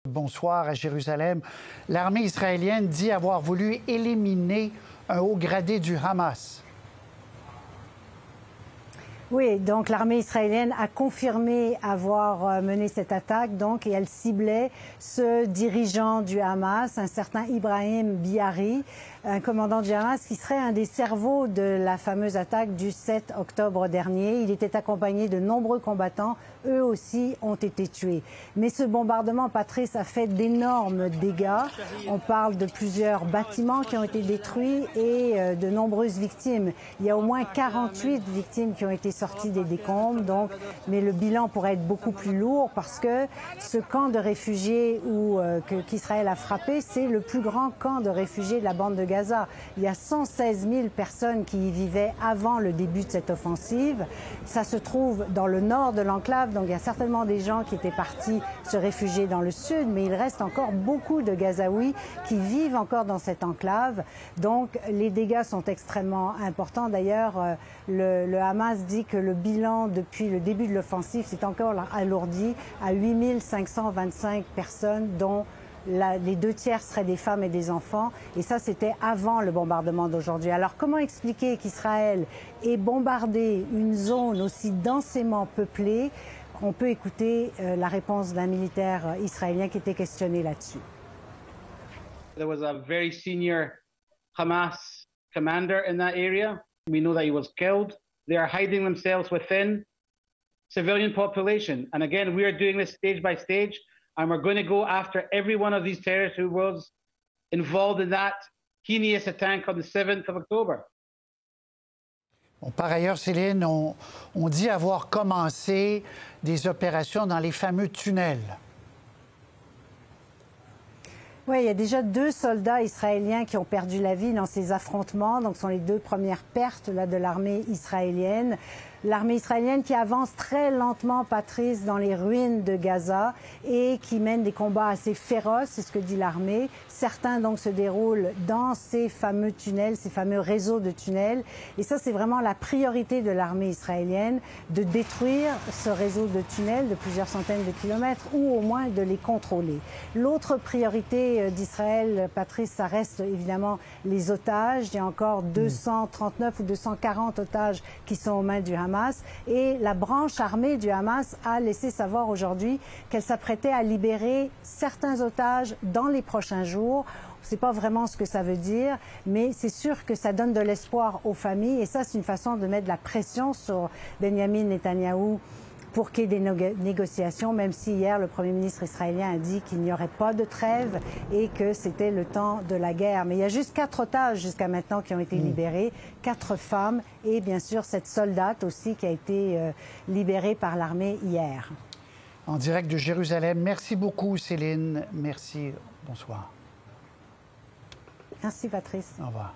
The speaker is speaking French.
Bonsoir à Jérusalem. L'armée israélienne dit avoir voulu éliminer un haut gradé du Hamas. Oui, donc l'armée israélienne a confirmé avoir mené cette attaque, et elle ciblait ce dirigeant du Hamas, un certain Ibrahim Biari, un commandant du Hamas qui serait un des cerveaux de la fameuse attaque du 7 octobre dernier. Il était accompagné de nombreux combattants, eux aussi ont été tués. Mais ce bombardement, Patrice, a fait d'énormes dégâts. On parle de plusieurs bâtiments qui ont été détruits et de nombreuses victimes. Il y a au moins 48 victimes qui ont été sorties des décombres, mais le bilan pourrait être beaucoup plus lourd parce que ce camp de réfugiés qu'Israël a frappé, c'est le plus grand camp de réfugiés de la bande de Gaza. Il y a 116 000 personnes qui y vivaient avant le début de cette offensive. Ça se trouve dans le nord de l'enclave, donc il y a certainement des gens qui étaient partis se réfugier dans le sud, mais il reste encore beaucoup de Gazaouis qui vivent encore dans cette enclave. Donc les dégâts sont extrêmement importants. D'ailleurs, le Hamas dit que le bilan depuis le début de l'offensive s'est encore alourdi à 8 525 personnes, dont les 2 tiers seraient des femmes et des enfants. Et ça, c'était avant le bombardement d'aujourd'hui. Alors, comment expliquer qu'Israël ait bombardé une zone aussi densément peuplée? On peut écouter la réponse d'un militaire israélien qui était questionné là-dessus. There was a very senior Hamas commander in that area. We know that he was killed. They are hiding themselves within civilian population. And again, we are doing this stage by stage, and we're going to go after every one of these terrorists who was involved in that heinous attack on the 7th of October. Bon, par ailleurs, Céline, on dit avoir commencé des opérations dans les fameux tunnels. Oui, il y a déjà 2 soldats israéliens qui ont perdu la vie dans ces affrontements. Donc, ce sont les 2 premières pertes de l'armée israélienne. L'armée israélienne qui avance très lentement, Patrice, dans les ruines de Gaza et qui mène des combats assez féroces, c'est ce que dit l'armée. Certains donc se déroulent dans ces fameux tunnels, ces fameux réseaux de tunnels. Et ça, c'est vraiment la priorité de l'armée israélienne, de détruire ce réseau de tunnels de plusieurs centaines de kilomètres ou au moins de les contrôler. L'autre priorité d'Israël, Patrice, ça reste évidemment les otages. Il y a encore 239 ou 240 otages qui sont aux mains du Hamas. Et la branche armée du Hamas a laissé savoir aujourd'hui qu'elle s'apprêtait à libérer certains otages dans les prochains jours. On ne sait pas vraiment ce que ça veut dire, mais c'est sûr que ça donne de l'espoir aux familles. Et ça, c'est une façon de mettre de la pression sur Benjamin Netanyahou pour qu'il y ait des négociations, même si hier, le Premier ministre israélien a dit qu'il n'y aurait pas de trêve et que c'était le temps de la guerre. Mais il y a juste 4 otages jusqu'à maintenant qui ont été libérés, 4 femmes et bien sûr cette soldate aussi qui a été libérée par l'armée hier. En direct de Jérusalem, merci beaucoup Céline, merci, bonsoir. Merci Patrice. Au revoir.